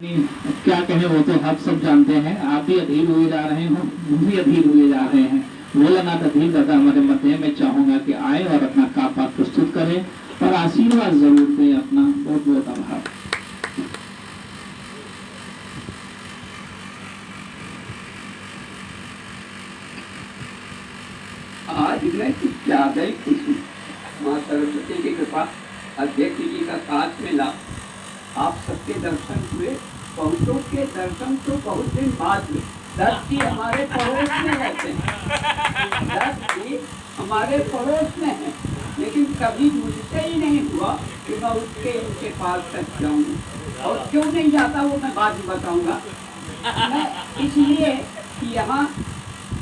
क्या कहें, वो तो आप सब जानते हैं। आप भी अधीर हुए जा रहे हो, हम भी अधीर हुए जा रहे हैं। भोलानाथ अधीर दादा हमारे मध्य में, चाहूंगा कि आए और अपना कापा प्रस्तुत करें और आशीर्वाद जरूर दें अपना। बहुत बहुत आभार। आज मैं कुछ ज्यादा ही खुश हूँ। माँ सरस्वती की कृपा, अध्यक्ष जी का साथ मिला, आप सबके दर्शन हुए। बहुतों के दर्शन तो बहुत दिन बाद हुए। दस जी हमारे पड़ोस में रहते हैं, 10 जी हमारे पड़ोस में हैं, लेकिन कभी मुझसे ही नहीं हुआ कि मैं उठ के उनके पास तक जाऊँ। और क्यों नहीं जाता वो मैं बाद में बताऊंगा। मैं इसलिए कि यहाँ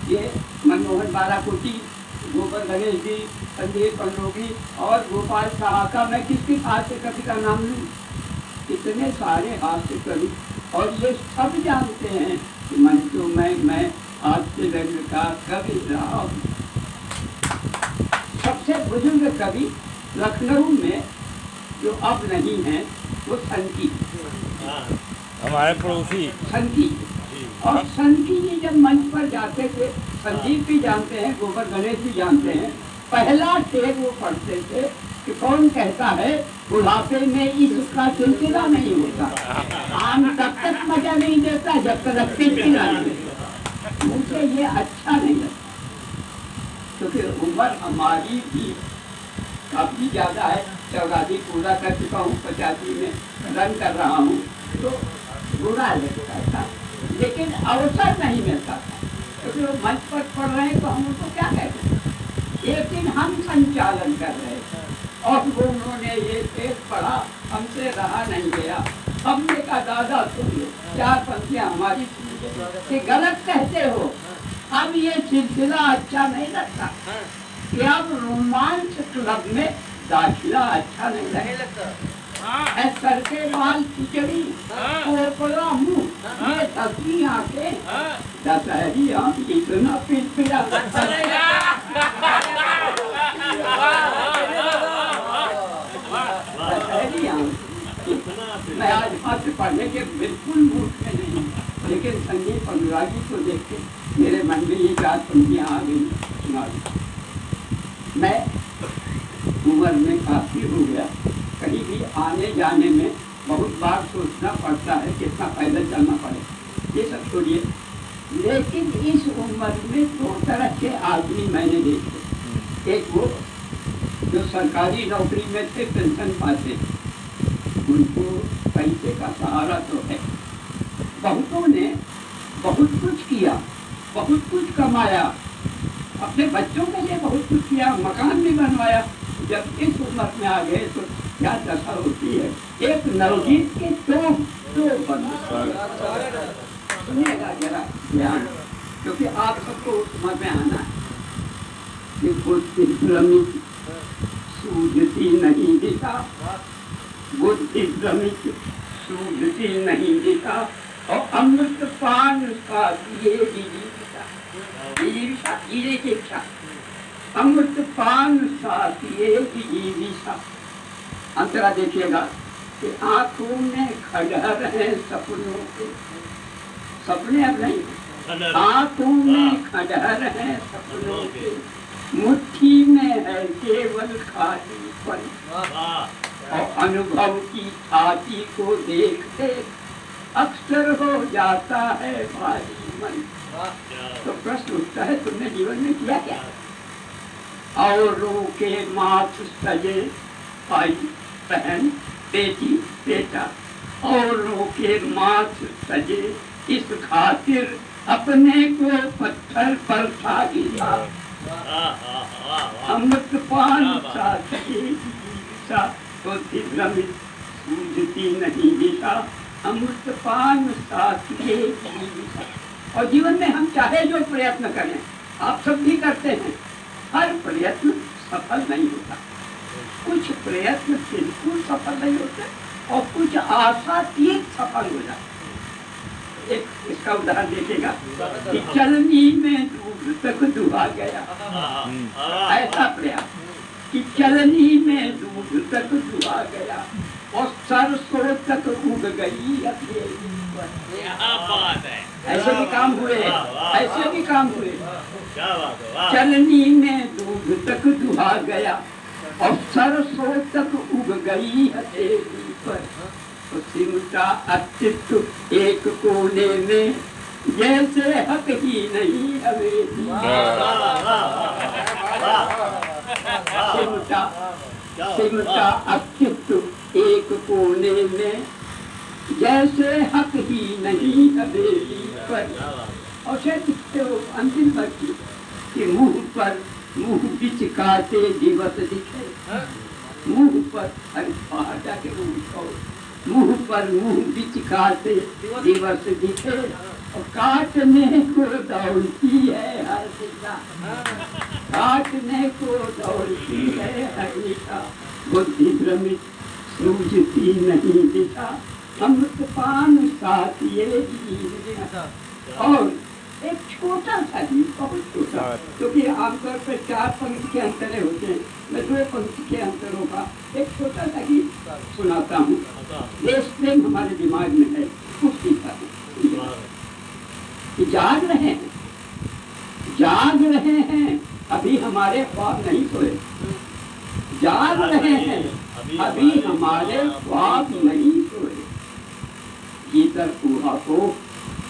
ये मनमोहन बाराकोटी, गोबर गणेश जी, संदीप पंडोगी और गोपाल शाह का मैं किसके हास्य कवि का नाम लूँ। इतने सारे हास्य कवि, और ये सब जानते हैं कि मैं तो मैं हास्य रंग का कवि रहा हूँ। सबसे बुजुर्ग कवि लखनऊ में जो अब नहीं है वो संकी, हमारे पड़ोसी संकी। और संकी जी जब मंच पर जाते थे, संदीप भी जानते हैं, गोबर गणेश भी जानते हैं, पहला शेर वो पढ़ते थे कि कौन कहता है बुढ़ापे में इसका सिलसिला नहीं होता। आम तब तक मजा नहीं देता जब तक सिलसिला नहीं होता। मुझे ये अच्छा नहीं लगता, क्योंकि उम्र हमारी भी काफी ज्यादा है। 84 पूरा कर चुका हूँ, 85 में रन कर रहा हूँ, तो बुरा लगता था, लेकिन अवसर नहीं मिलता था। क्योंकि वो मंच पर पढ़ रहे हैं तो हम उनको क्या कहते हैं। एक दिन हम संचालन कर रहे थे और वो उन्होंने ये पेज पढ़ा, हमसे रहा नहीं गया। हमने कहा दादा सुन लो, 4 पंक्तियां हमारी कि गलत कहते हो, अब ये सिलसिला अच्छा नहीं लगता कि अब रोमांच क्लब में दाखिला अच्छा नहीं लगता। सर के बाल खिचड़ी, कोपड़ा मुंह, ये सब्जी आके दशहरी आम इतना पिलपिला दशहरी आम। मैं आज हाथ पढ़ने के बिल्कुल मूड में नहीं, लेकिन संदीप अनुरागी को देख के मेरे मन में ये 4 पंक्तियां आ गई, सुना दी। मैं उम्र में काफी हो गया, कहीं भी आने जाने में बहुत बार सोचना पड़ता है कितना पैदल चलना पड़े, ये सब छोड़िए। लेकिन इस उम्र में 2 तरह के आदमी मैंने देखे। एक वो जो सरकारी नौकरी में थे, पेंशन पाते, उनको पैसे का सहारा तो है। बहुतों ने बहुत कुछ किया, बहुत कुछ कमाया, अपने बच्चों के लिए बहुत कुछ किया, मकान भी बनवाया। जब इस उम्र में आ गए तो क्या दशा होती है। एक नवजीत के दो बंद सुनिएगा जरा ध्यान, क्योंकि आप सबको उस उम्र में आना है। बुद्धि भ्रमित सूझती नहीं दिशा, बुद्धि भ्रमित सूझती नहीं दिशा, और अमृत पान का दिए जीविका, जीने की इच्छा। अमृत पान सा दिए जीविका। अंतरा देखिएगा कि आंखों में खंडहर है सपनों के, सपने अब नहीं, आंखों में खंडहर है सपनों के, मुट्ठी में है केवल खालीपन, और अनुभव की छाती को देखते अक्सर हो जाता है भारी मन। तो प्रश्न उठता है, तुमने जीवन में किया क्या। औरों के माथ सजे भाई बहन बेटी बेटा, औरों के माथ सजे इस खातिर अपने को पत्थर पर था गिरा, अमृत पान सा बुद्धि भ्रमित सूझती नहीं दिशा, अमृत पान सा दिशा। और जीवन में हम चाहे जो प्रयत्न करें, आप सब भी करते हैं, हर प्रयत्न सफल नहीं होता। कुछ प्रयत्न बिल्कुल सफल नहीं होते और कुछ आशातीत सफल हो जाते। एक इसका उदाहरण देखिएगा कि चलनी में दूर तक दुआ गया, ऐसा प्रयास कि चलनी में दूर तक दुआ गया, और सरसों तक उग गई अकेली पर। क्या बात है, ऐसे भी काम हुए, ऐसे भी काम हुए। क्या बात है, वाह। चलनी में दूध तक दुहा गया और सरसों तक उग गई हथेली पर। तो सिमटा अस्तित्व एक कोने में, जैसे हक ही नहीं हवेली। सिमटा अस्तित्व एक कोने में, जैसे हक ही नहीं हवेली पर। और शायद अंतिम बात कि मुंह बिच काटे दिवस दिखे। मुंह पर बाहर जाके मुंह बिच काटे दिवस दिखे और काटने को दौड़ती है हर दिशा। काटने को दौड़ती है हर दिशा। बुद्धि भ्रमित सूझती नहीं दिशा, अमृतपान साथिये जीवन। और एक छोटा सा ही, बहुत छोटा, क्योंकि आमतौर पर 4 पंक्ति के अंतरे होते हैं, मैं 2 पंक्ति के अंतरों का एक छोटा सा ही सुनाता हूँ। देश प्रेम हमारे दिमाग में है, उसकी जाग रहे हैं, जाग रहे हैं, अभी हमारे ख्वाब नहीं सोए। जाग रहे हैं, अभी हमारे ख्वाब नहीं सोए। भीतर ऊहापोह,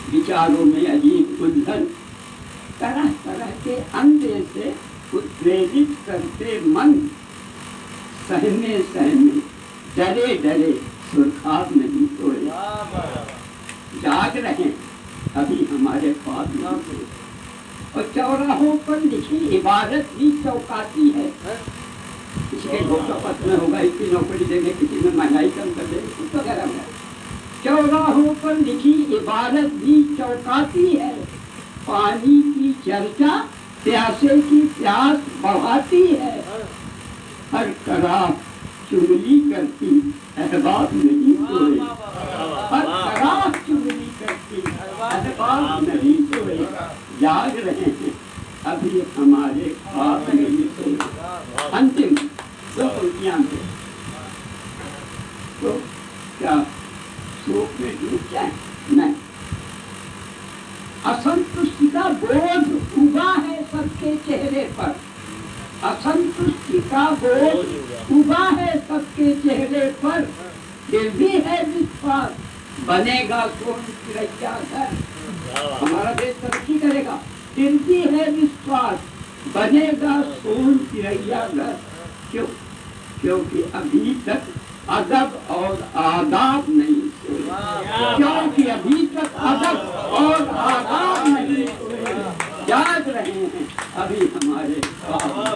विचारों में अजीब उलझन, तरह तरह के अंधे से उत्प्रेरित करते मन। सहमे सहमे डरे डरे सुरखाब नहीं सोए। जाग रहे अभी हमारे ख्वाब नहीं सोए। और चौराहों पर लिखी इबारत भी चौकाती है। किसी के घोषापत्र में होगा इसकी नौकरी देंगे, किसी में महंगाई कम कर देंगे, कुछ वगैरह वगैरह। चौराहों पर लिखी इबारत भी चौकाती है। पानी की चर्चा प्यासे की प्यास बढ़ाती है। हर कराह चुगली करती अहबाब नहीं सोए। हर कराह चुगली करती अहबाब नहीं सोए। जाग रहे हैं अभी हमारे ख्वाब नहीं सोए। अंतिम 2 पंक्तियां हैं, तो क्या शोक में डूब जाए? नहीं। असंतुष्टि का बोझ उगा है सबके चेहरे पर। असंतुष्टि का बोझ उगा है सबके चेहरे पर। फिर भी है विश्वास, बनेगा सोन चिरैया घर। हमारा देश तरक्की करेगा, फिर भी है विश्वास, बनेगा सोन चिरैया घर। क्यों? क्योंकि अभी तक अदब और आदाब नहीं सोए। क्योंकि अभी तक अदब और आदाब नहीं सोए। जाग रहे हैं अभी हमारे ख्वाब।